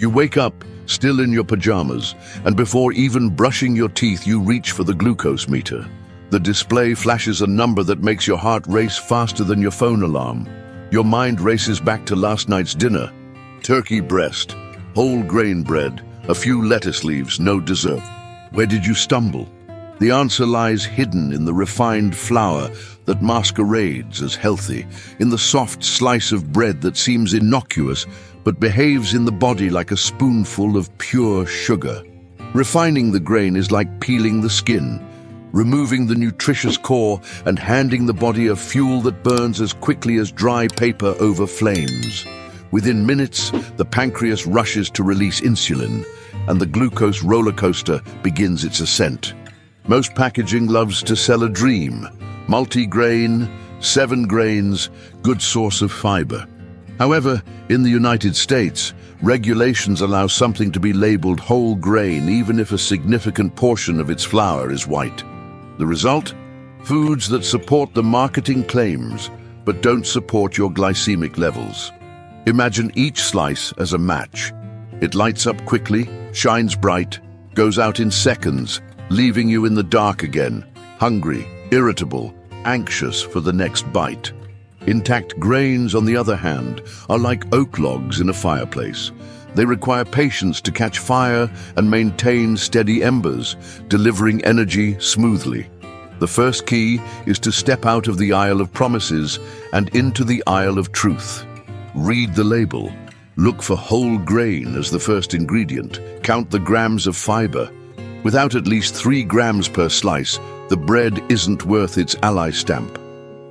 You wake up, still in your pajamas, and before even brushing your teeth, you reach for the glucose meter. The display flashes a number that makes your heart race faster than your phone alarm. Your mind races back to last night's dinner. Turkey breast, whole grain bread, a few lettuce leaves, no dessert. Where did you stumble? The answer lies hidden in the refined flour that masquerades as healthy, in the soft slice of bread that seems innocuous but behaves in the body like a spoonful of pure sugar. Refining the grain is like peeling the skin, removing the nutritious core and handing the body a fuel that burns as quickly as dry paper over flames. Within minutes, the pancreas rushes to release insulin, and the glucose roller coaster begins its ascent. Most packaging loves to sell a dream: multi-grain, 7 grains, good source of fiber. However, in the United States, regulations allow something to be labeled whole grain even if a significant portion of its flour is white. The result? Foods that support the marketing claims but don't support your glycemic levels. Imagine each slice as a match. It lights up quickly, shines bright, goes out in seconds, leaving you in the dark again, hungry, irritable, anxious for the next bite. Intact grains, on the other hand, are like oak logs in a fireplace. They require patience to catch fire and maintain steady embers, delivering energy smoothly. The first key is to step out of the aisle of promises and into the aisle of truth. Read the label. Look for whole grain as the first ingredient. Count the grams of fiber. Without at least 3 grams per slice, the bread isn't worth its ally stamp.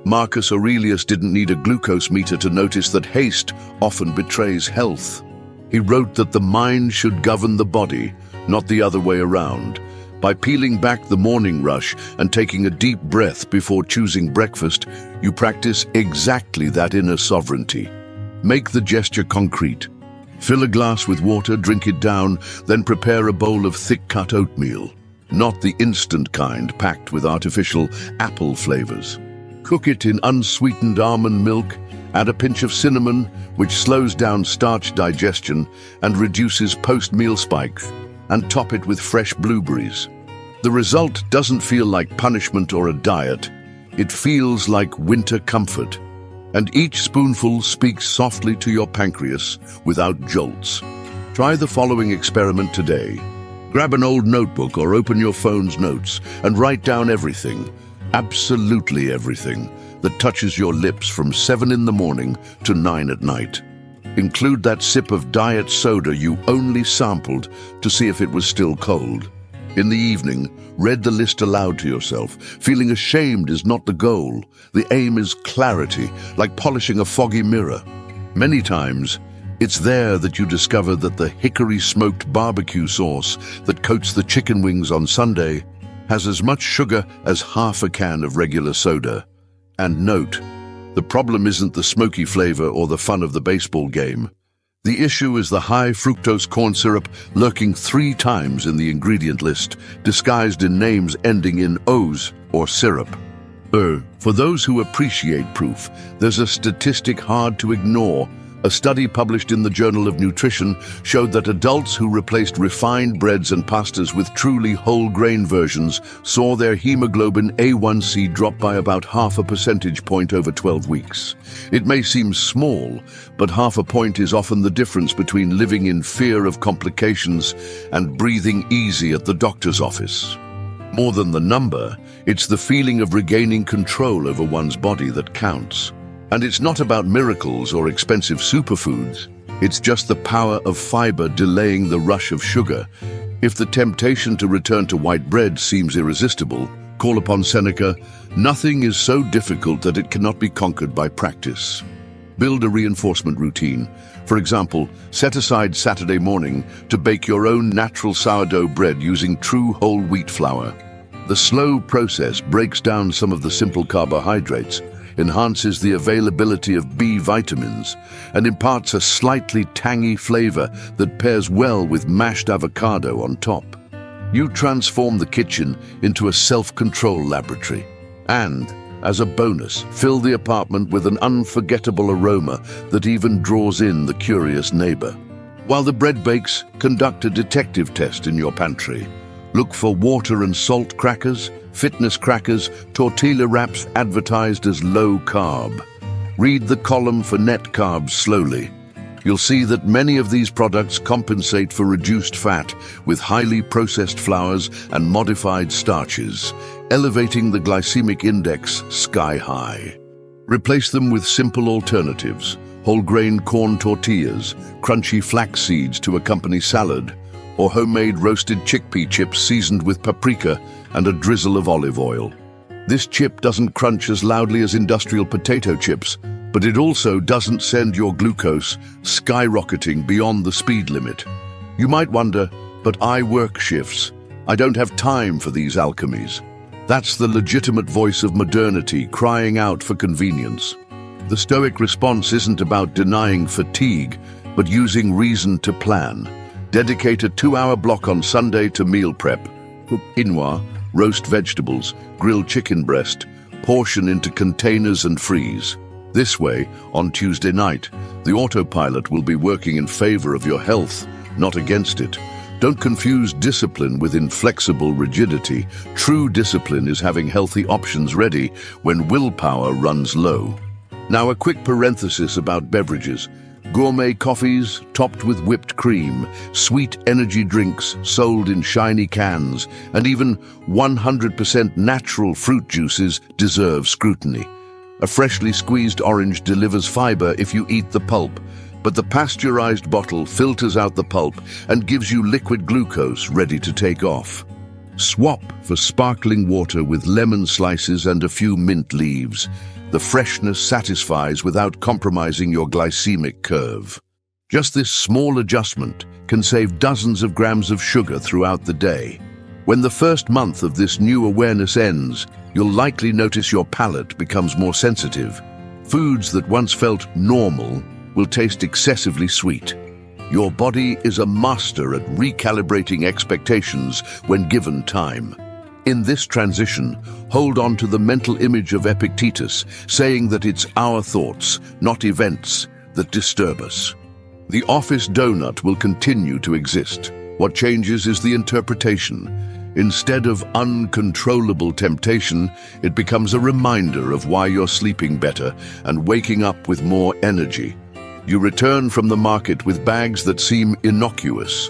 Marcus Aurelius didn't need a glucose meter to notice that haste often betrays health. He wrote that the mind should govern the body, not the other way around. By peeling back the morning rush and taking a deep breath before choosing breakfast, you practice exactly that inner sovereignty. Make the gesture concrete. Fill a glass with water, drink it down, then prepare a bowl of thick-cut oatmeal, not the instant kind packed with artificial apple flavors. Cook it in unsweetened almond milk, add a pinch of cinnamon, which slows down starch digestion and reduces post-meal spikes, and top it with fresh blueberries. The result doesn't feel like punishment or a diet. It feels like winter comfort. And each spoonful speaks softly to your pancreas without jolts. Try the following experiment today. Grab an old notebook or open your phone's notes and write down everything, absolutely everything, that touches your lips from 7 in the morning to 9 at night. Include that sip of diet soda you only sampled to see if it was still cold. In the evening, read the list aloud to yourself. Feeling ashamed is not the goal. The aim is clarity, like polishing a foggy mirror. Many times, it's there that you discover that the hickory-smoked barbecue sauce that coats the chicken wings on Sunday has as much sugar as half a can of regular soda. And note, the problem isn't the smoky flavor or the fun of the baseball game. The issue is the high fructose corn syrup lurking 3 times in the ingredient list, disguised in names ending in O's or syrup. For those who appreciate proof, there's a statistic hard to ignore. A study published in the Journal of Nutrition showed that adults who replaced refined breads and pastas with truly whole grain versions saw their hemoglobin A1C drop by about half a percentage point over 12 weeks. It may seem small, but half a point is often the difference between living in fear of complications and breathing easy at the doctor's office. More than the number, it's the feeling of regaining control over one's body that counts. And it's not about miracles or expensive superfoods. It's just the power of fiber delaying the rush of sugar. If the temptation to return to white bread seems irresistible, call upon Seneca. Nothing is so difficult that it cannot be conquered by practice. Build a reinforcement routine. For example, set aside Saturday morning to bake your own natural sourdough bread using true whole wheat flour. The slow process breaks down some of the simple carbohydrates, enhances the availability of B vitamins, and imparts a slightly tangy flavor that pairs well with mashed avocado on top. You transform the kitchen into a self-control laboratory. And, as a bonus, fill the apartment with an unforgettable aroma that even draws in the curious neighbor. While the bread bakes, conduct a detective test in your pantry. Look for water and salt crackers, fitness crackers, tortilla wraps advertised as low carb. Read the column for net carbs slowly. You'll see that many of these products compensate for reduced fat with highly processed flours and modified starches, elevating the glycemic index sky high. Replace them with simple alternatives: whole grain corn tortillas, crunchy flax seeds to accompany salad, or homemade roasted chickpea chips seasoned with paprika and a drizzle of olive oil. This chip doesn't crunch as loudly as industrial potato chips, but it also doesn't send your glucose skyrocketing beyond the speed limit. You might wonder, but I work shifts. I don't have time for these alchemies. That's the legitimate voice of modernity crying out for convenience. The Stoic response isn't about denying fatigue, but using reason to plan. Dedicate a 2-hour block on Sunday to meal prep. Cook quinoa, roast vegetables, grill chicken breast, portion into containers and freeze. This way, on Tuesday night, the autopilot will be working in favor of your health, not against it. Don't confuse discipline with inflexible rigidity. True discipline is having healthy options ready when willpower runs low. Now a quick parenthesis about beverages. Gourmet coffees topped with whipped cream, sweet energy drinks sold in shiny cans, and even 100% natural fruit juices deserve scrutiny. A freshly squeezed orange delivers fiber if you eat the pulp, but the pasteurized bottle filters out the pulp and gives you liquid glucose ready to take off. Swap for sparkling water with lemon slices and a few mint leaves. The freshness satisfies without compromising your glycemic curve. Just this small adjustment can save dozens of grams of sugar throughout the day. When the first month of this new awareness ends, you'll likely notice your palate becomes more sensitive. Foods that once felt normal will taste excessively sweet. Your body is a master at recalibrating expectations when given time. In this transition, hold on to the mental image of Epictetus, saying that it's our thoughts, not events, that disturb us. The office donut will continue to exist. What changes is the interpretation. Instead of uncontrollable temptation, it becomes a reminder of why you're sleeping better and waking up with more energy. You return from the market with bags that seem innocuous.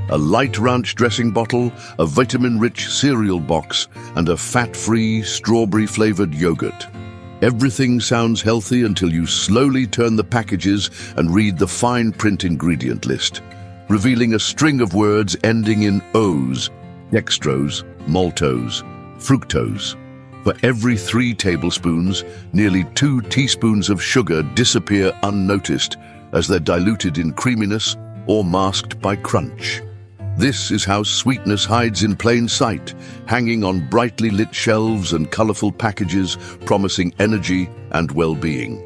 A light ranch dressing bottle, a vitamin-rich cereal box, and a fat-free, strawberry-flavored yogurt. Everything sounds healthy until you slowly turn the packages and read the fine print ingredient list, revealing a string of words ending in O's: dextrose, maltose, fructose. For every 3 tablespoons, nearly 2 teaspoons of sugar disappear unnoticed as they're diluted in creaminess or masked by crunch. This is how sweetness hides in plain sight, hanging on brightly lit shelves and colorful packages promising energy and well-being.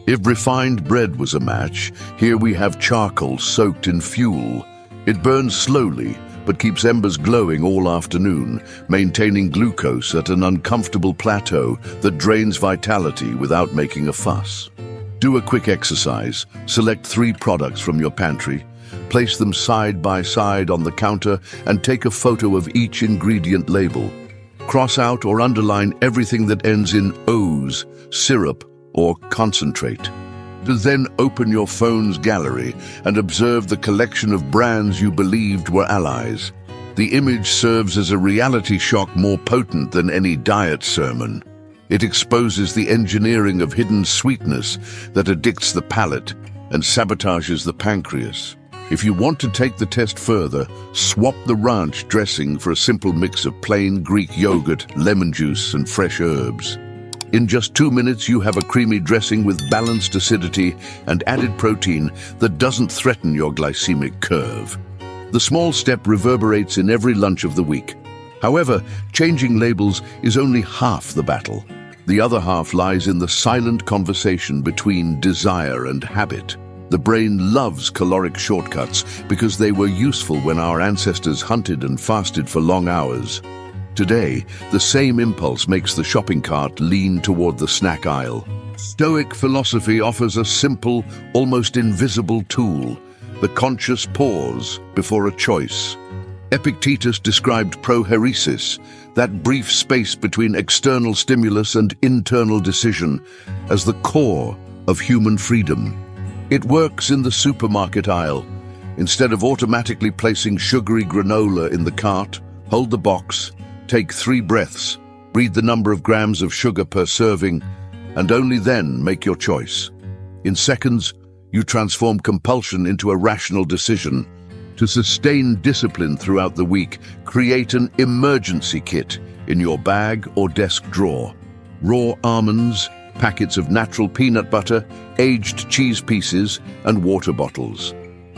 If refined bread was a match, here we have charcoal soaked in fuel. It burns slowly, but keeps embers glowing all afternoon, maintaining glucose at an uncomfortable plateau that drains vitality without making a fuss. Do a quick exercise. Select 3 products from your pantry, place them side by side on the counter, and take a photo of each ingredient label. Cross out or underline everything that ends in O's, syrup, or concentrate. Then open your phone's gallery and observe the collection of brands you believed were allies. The image serves as a reality shock more potent than any diet sermon. It exposes the engineering of hidden sweetness that addicts the palate and sabotages the pancreas. If you want to take the test further, swap the ranch dressing for a simple mix of plain Greek yogurt, lemon juice, and fresh herbs. In just 2 minutes, you have a creamy dressing with balanced acidity and added protein that doesn't threaten your glycemic curve. The small step reverberates in every lunch of the week. However, changing labels is only half the battle. The other half lies in the silent conversation between desire and habit. The brain loves caloric shortcuts because they were useful when our ancestors hunted and fasted for long hours. Today, the same impulse makes the shopping cart lean toward the snack aisle. Stoic philosophy offers a simple, almost invisible tool: the conscious pause before a choice. Epictetus described prohairesis, that brief space between external stimulus and internal decision, as the core of human freedom. It works in the supermarket aisle. Instead of automatically placing sugary granola in the cart, hold the box, take 3 breaths, read the number of grams of sugar per serving, and only then make your choice. In seconds, you transform compulsion into a rational decision. To sustain discipline throughout the week, create an emergency kit in your bag or desk drawer. Raw almonds, packets of natural peanut butter, aged cheese pieces, and water bottles.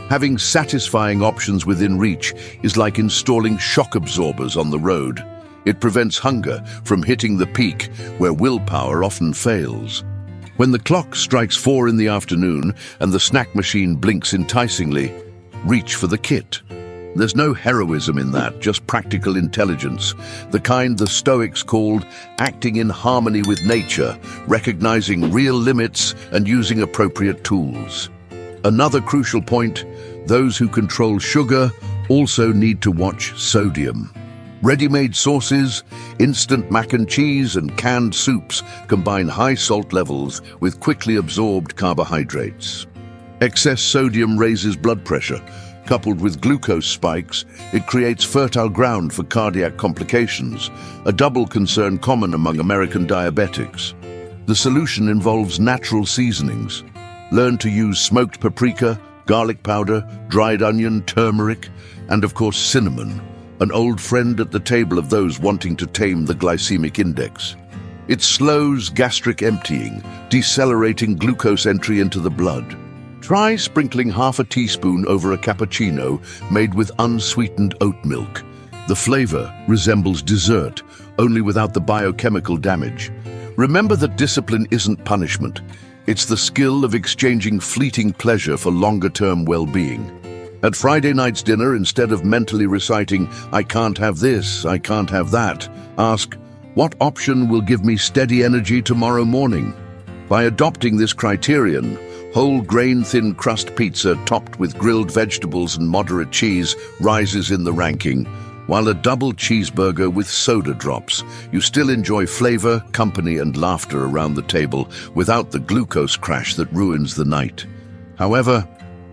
Having satisfying options within reach is like installing shock absorbers on the road. It prevents hunger from hitting the peak where willpower often fails. When the clock strikes 4 in the afternoon and the snack machine blinks enticingly, reach for the kit. There's no heroism in that, just practical intelligence, the kind the Stoics called acting in harmony with nature, recognizing real limits and using appropriate tools. Another crucial point, those who control sugar also need to watch sodium. Ready-made sauces, instant mac and cheese, and canned soups combine high salt levels with quickly absorbed carbohydrates. Excess sodium raises blood pressure. Coupled with glucose spikes, it creates fertile ground for cardiac complications, a double concern common among American diabetics. The solution involves natural seasonings. Learn to use smoked paprika, garlic powder, dried onion, turmeric, and of course cinnamon, an old friend at the table of those wanting to tame the glycemic index. It slows gastric emptying, decelerating glucose entry into the blood. Try sprinkling half a teaspoon over a cappuccino made with unsweetened oat milk. The flavor resembles dessert, only without the biochemical damage. Remember that discipline isn't punishment. It's the skill of exchanging fleeting pleasure for longer-term well-being. At Friday night's dinner, instead of mentally reciting, "I can't have this, I can't have that," ask, "What option will give me steady energy tomorrow morning?" By adopting this criterion, whole grain thin crust pizza topped with grilled vegetables and moderate cheese rises in the ranking, while a double cheeseburger with soda drops. You still enjoy flavor, company, and laughter around the table without the glucose crash that ruins the night. However,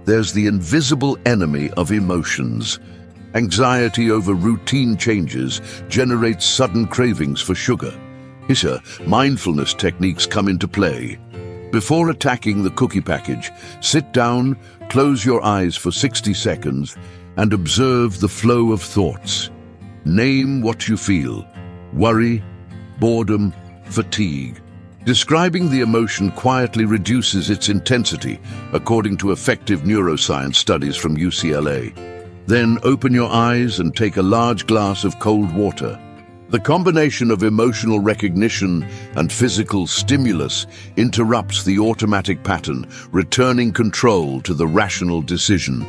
there's the invisible enemy of emotions. Anxiety over routine changes generates sudden cravings for sugar. Here, mindfulness techniques come into play. Before attacking the cookie package, sit down, close your eyes for 60 seconds, and observe the flow of thoughts. Name what you feel: worry, boredom, fatigue. Describing the emotion quietly reduces its intensity, according to effective neuroscience studies from UCLA. Then open your eyes and take a large glass of cold water. The combination of emotional recognition and physical stimulus interrupts the automatic pattern, returning control to the rational decision.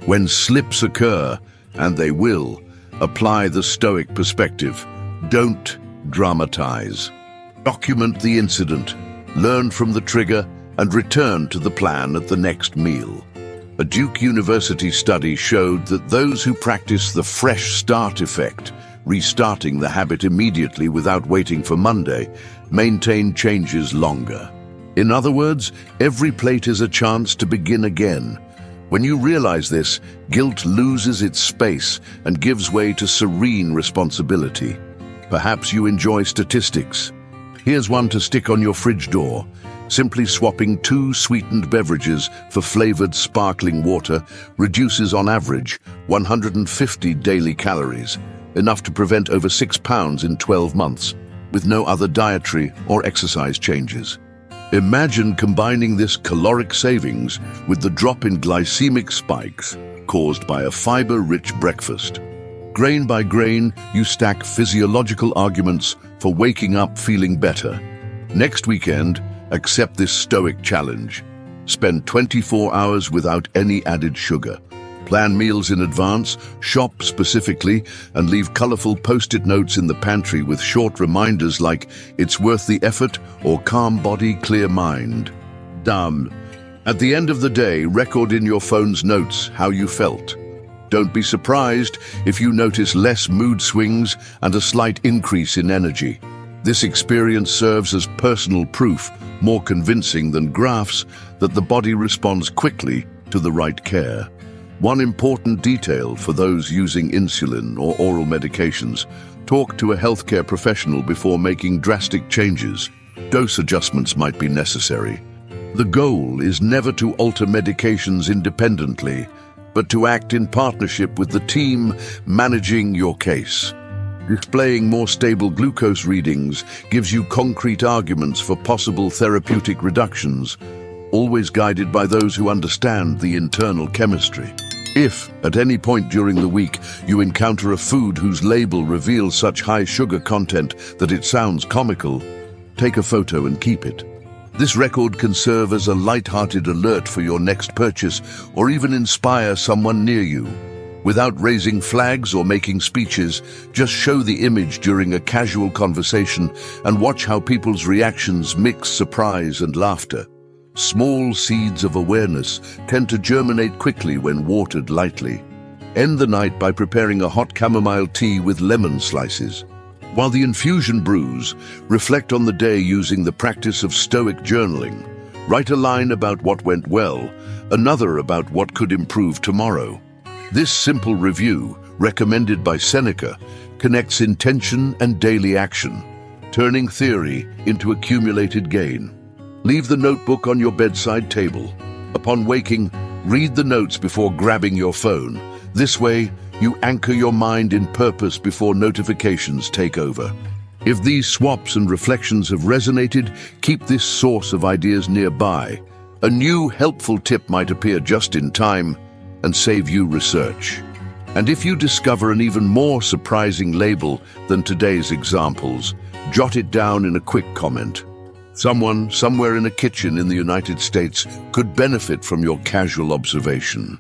When slips occur, and they will, apply the Stoic perspective. Don't dramatize. Document the incident, learn from the trigger, and return to the plan at the next meal. A Duke University study showed that those who practice the fresh start effect, restarting the habit immediately without waiting for Monday, maintain changes longer. In other words, every plate is a chance to begin again. When you realize this, guilt loses its space and gives way to serene responsibility. Perhaps you enjoy statistics. Here's one to stick on your fridge door. Simply swapping 2 sweetened beverages for flavored sparkling water reduces on average 150 daily calories, enough to prevent over 6 pounds in 12 months, with no other dietary or exercise changes. Imagine combining this caloric savings with the drop in glycemic spikes caused by a fiber-rich breakfast. Grain by grain, you stack physiological arguments for waking up feeling better. Next weekend, accept this Stoic challenge. Spend 24 hours without any added sugar. Plan meals in advance, shop specifically, and leave colorful post-it notes in the pantry with short reminders like "It's worth the effort" or "Calm body, clear mind." Done. At the end of the day, record in your phone's notes how you felt. Don't be surprised if you notice less mood swings and a slight increase in energy. This experience serves as personal proof, more convincing than graphs, that the body responds quickly to the right care. One important detail for those using insulin or oral medications: talk to a healthcare professional before making drastic changes. Dose adjustments might be necessary. The goal is never to alter medications independently, but to act in partnership with the team managing your case. Displaying more stable glucose readings gives you concrete arguments for possible therapeutic reductions, always guided by those who understand the internal chemistry. If, at any point during the week, you encounter a food whose label reveals such high sugar content that it sounds comical, take a photo and keep it. This record can serve as a light-hearted alert for your next purchase, or even inspire someone near you. Without raising flags or making speeches, just show the image during a casual conversation and watch how people's reactions mix surprise and laughter. Small seeds of awareness tend to germinate quickly when watered lightly. End the night by preparing a hot chamomile tea with lemon slices. While the infusion brews, reflect on the day using the practice of Stoic journaling. Write a line about what went well, another about what could improve tomorrow. This simple review, recommended by Seneca, connects intention and daily action, turning theory into accumulated gain. Leave the notebook on your bedside table. Upon waking, read the notes before grabbing your phone. This way, you anchor your mind in purpose before notifications take over. If these swaps and reflections have resonated, keep this source of ideas nearby. A new helpful tip might appear just in time and save you research. And if you discover an even more surprising label than today's examples, jot it down in a quick comment. Someone, somewhere in a kitchen in the United States, could benefit from your casual observation.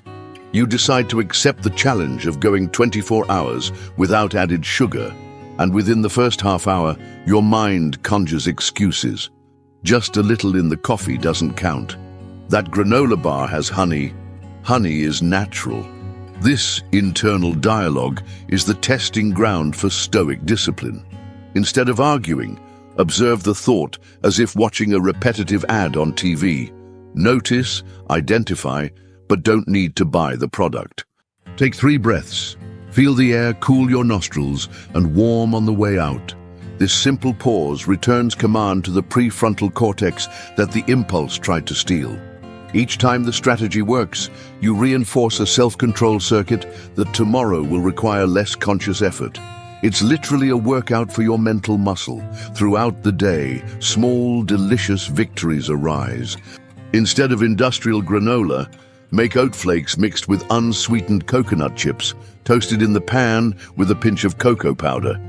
You decide to accept the challenge of going 24 hours without added sugar, and within the first half hour, your mind conjures excuses. Just a little in the coffee doesn't count. That granola bar has honey. Honey is natural. This internal dialogue is the testing ground for Stoic discipline. Instead of arguing, observe the thought as if watching a repetitive ad on TV. Notice, identify, but don't need to buy the product. Take 3 breaths. Feel the air cool your nostrils and warm on the way out. This simple pause returns command to the prefrontal cortex that the impulse tried to steal. Each time the strategy works, you reinforce a self-control circuit that tomorrow will require less conscious effort. It's literally a workout for your mental muscle. Throughout the day, small, delicious victories arise. Instead of industrial granola, make oat flakes mixed with unsweetened coconut chips, toasted in the pan with a pinch of cocoa powder.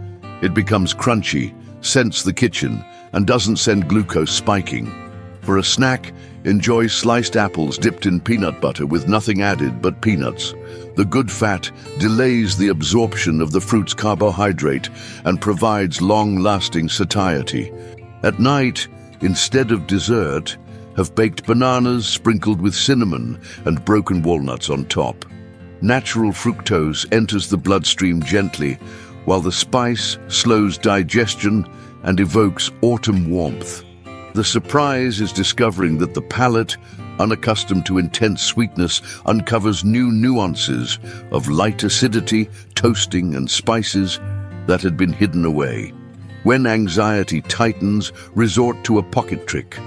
It becomes crunchy, scents the kitchen, and doesn't send glucose spiking. For a snack, enjoy sliced apples dipped in peanut butter with nothing added but peanuts. The good fat delays the absorption of the fruit's carbohydrate and provides long-lasting satiety. At night, instead of dessert, have baked bananas sprinkled with cinnamon and broken walnuts on top. Natural fructose enters the bloodstream gently, while the spice slows digestion and evokes autumn warmth. The surprise is discovering that the palate, unaccustomed to intense sweetness, uncovers new nuances of light acidity, toasting, and spices that had been hidden away. When anxiety tightens, resort to a pocket trick.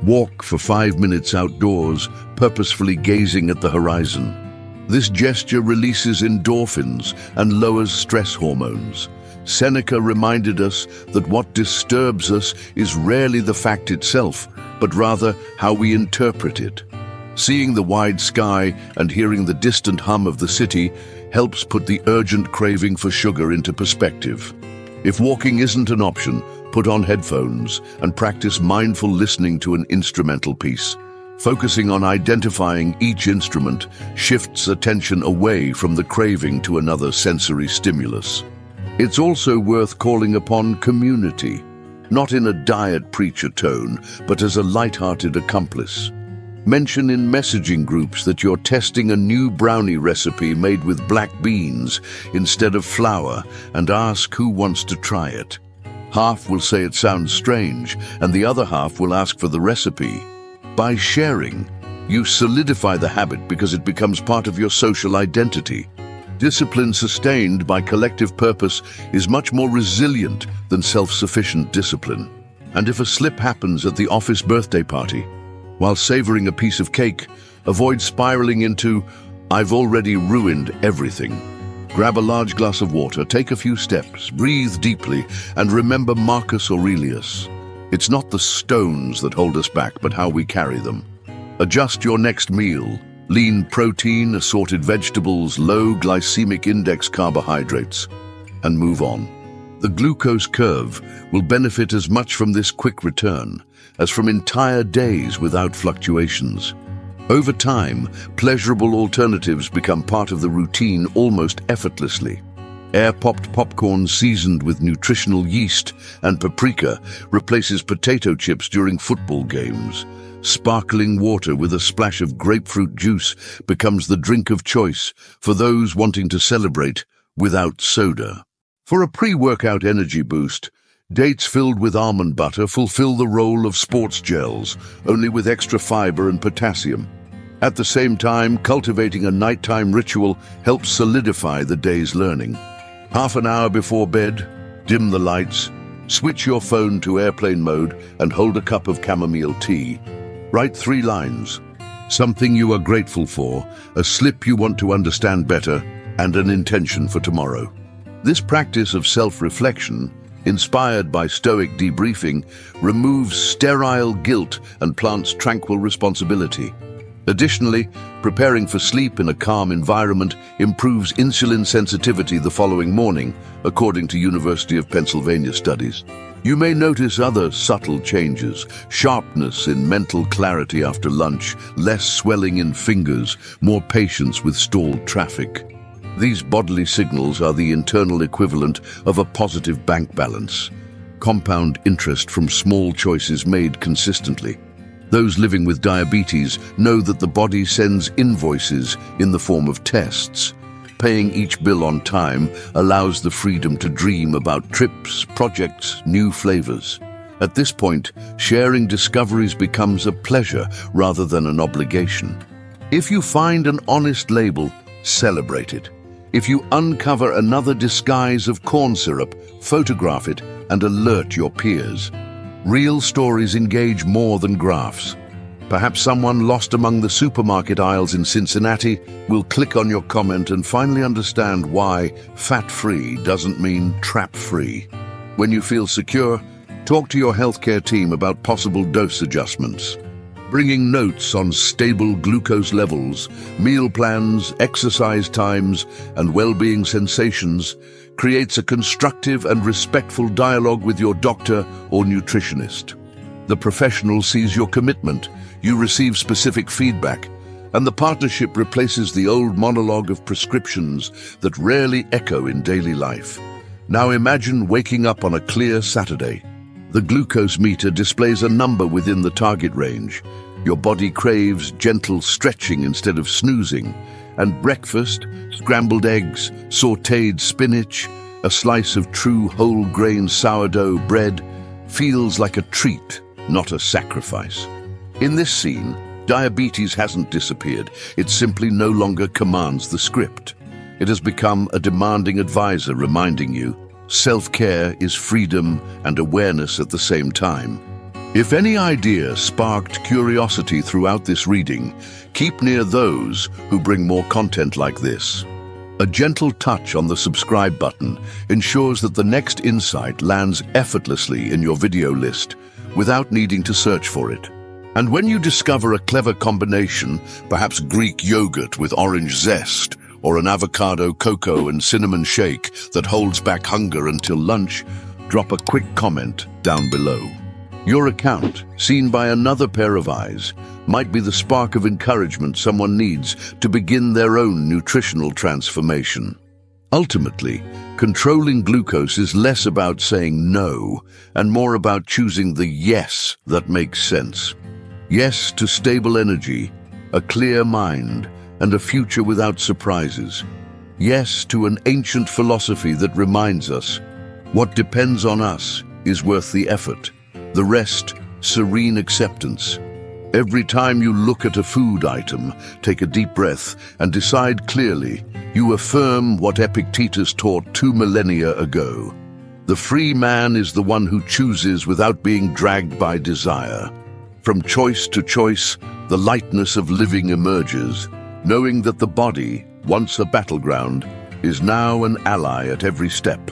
Walk for 5 minutes outdoors, purposefully gazing at the horizon. This gesture releases endorphins and lowers stress hormones. Seneca reminded us that what disturbs us is rarely the fact itself, but rather how we interpret it. Seeing the wide sky and hearing the distant hum of the city helps put the urgent craving for sugar into perspective. If walking isn't an option, put on headphones and practice mindful listening to an instrumental piece. Focusing on identifying each instrument shifts attention away from the craving to another sensory stimulus. It's also worth calling upon community, not in a diet preacher tone, but as a light-hearted accomplice. Mention in messaging groups that you're testing a new brownie recipe made with black beans instead of flour and ask who wants to try it. Half will say it sounds strange, and the other half will ask for the recipe. By sharing, you solidify the habit because it becomes part of your social identity. Discipline sustained by collective purpose is much more resilient than self-sufficient discipline. And if a slip happens at the office birthday party, while savoring a piece of cake, avoid spiraling into, "I've already ruined everything." Grab a large glass of water, take a few steps, breathe deeply, and remember Marcus Aurelius. It's not the stones that hold us back, but how we carry them. Adjust your next meal. Lean protein, assorted vegetables, low glycemic index carbohydrates, and move on. The glucose curve will benefit as much from this quick return as from entire days without fluctuations. Over time, pleasurable alternatives become part of the routine almost effortlessly. Air-popped popcorn seasoned with nutritional yeast and paprika replaces potato chips during football games. Sparkling water with a splash of grapefruit juice becomes the drink of choice for those wanting to celebrate without soda. For a pre-workout energy boost, dates filled with almond butter fulfill the role of sports gels, only with extra fiber and potassium. At the same time, cultivating a nighttime ritual helps solidify the day's learning. Half an hour before bed, dim the lights, switch your phone to airplane mode, and hold a cup of chamomile tea. Write 3 lines. Something you are grateful for, a slip you want to understand better, and an intention for tomorrow. This practice of self-reflection, inspired by Stoic debriefing, removes sterile guilt and plants tranquil responsibility. Additionally, preparing for sleep in a calm environment improves insulin sensitivity the following morning, according to University of Pennsylvania studies. You may notice other subtle changes: sharpness in mental clarity after lunch, less swelling in fingers, more patience with stalled traffic. These bodily signals are the internal equivalent of a positive bank balance. Compound interest from small choices made consistently. Those living with diabetes know that the body sends invoices in the form of tests. Paying each bill on time allows the freedom to dream about trips, projects, new flavors. At this point, sharing discoveries becomes a pleasure rather than an obligation. If you find an honest label, celebrate it. If you uncover another disguise of corn syrup, photograph it and alert your peers. Real stories engage more than graphs. Perhaps someone lost among the supermarket aisles in Cincinnati will click on your comment and finally understand why fat-free doesn't mean trap-free. When you feel secure, talk to your healthcare team about possible dose adjustments. Bringing notes on stable glucose levels, meal plans, exercise times, and well-being sensations creates a constructive and respectful dialogue with your doctor or nutritionist. The professional sees your commitment, you receive specific feedback, and the partnership replaces the old monologue of prescriptions that rarely echo in daily life. Now imagine waking up on a clear Saturday. The glucose meter displays a number within the target range. Your body craves gentle stretching instead of snoozing, and breakfast, scrambled eggs, sautéed spinach, a slice of true whole grain sourdough bread, feels like a treat, not a sacrifice. In this scene, diabetes hasn't disappeared. It simply no longer commands the script. It has become a demanding advisor reminding you, self-care is freedom and awareness at the same time. If any idea sparked curiosity throughout this reading, keep near those who bring more content like this. A gentle touch on the subscribe button ensures that the next insight lands effortlessly in your video list without needing to search for it. And when you discover a clever combination, perhaps Greek yogurt with orange zest, or an avocado, cocoa, and cinnamon shake that holds back hunger until lunch, drop a quick comment down below. Your account, seen by another pair of eyes, might be the spark of encouragement someone needs to begin their own nutritional transformation. Ultimately, controlling glucose is less about saying no and more about choosing the yes that makes sense. Yes to stable energy, a clear mind, and a future without surprises. Yes to an ancient philosophy that reminds us, what depends on us is worth the effort. The rest, serene acceptance. Every time you look at a food item, take a deep breath and decide clearly. You affirm what Epictetus taught 2 millennia ago. The free man is the one who chooses without being dragged by desire. From choice to choice, the lightness of living emerges, knowing that the body, once a battleground, is now an ally at every step.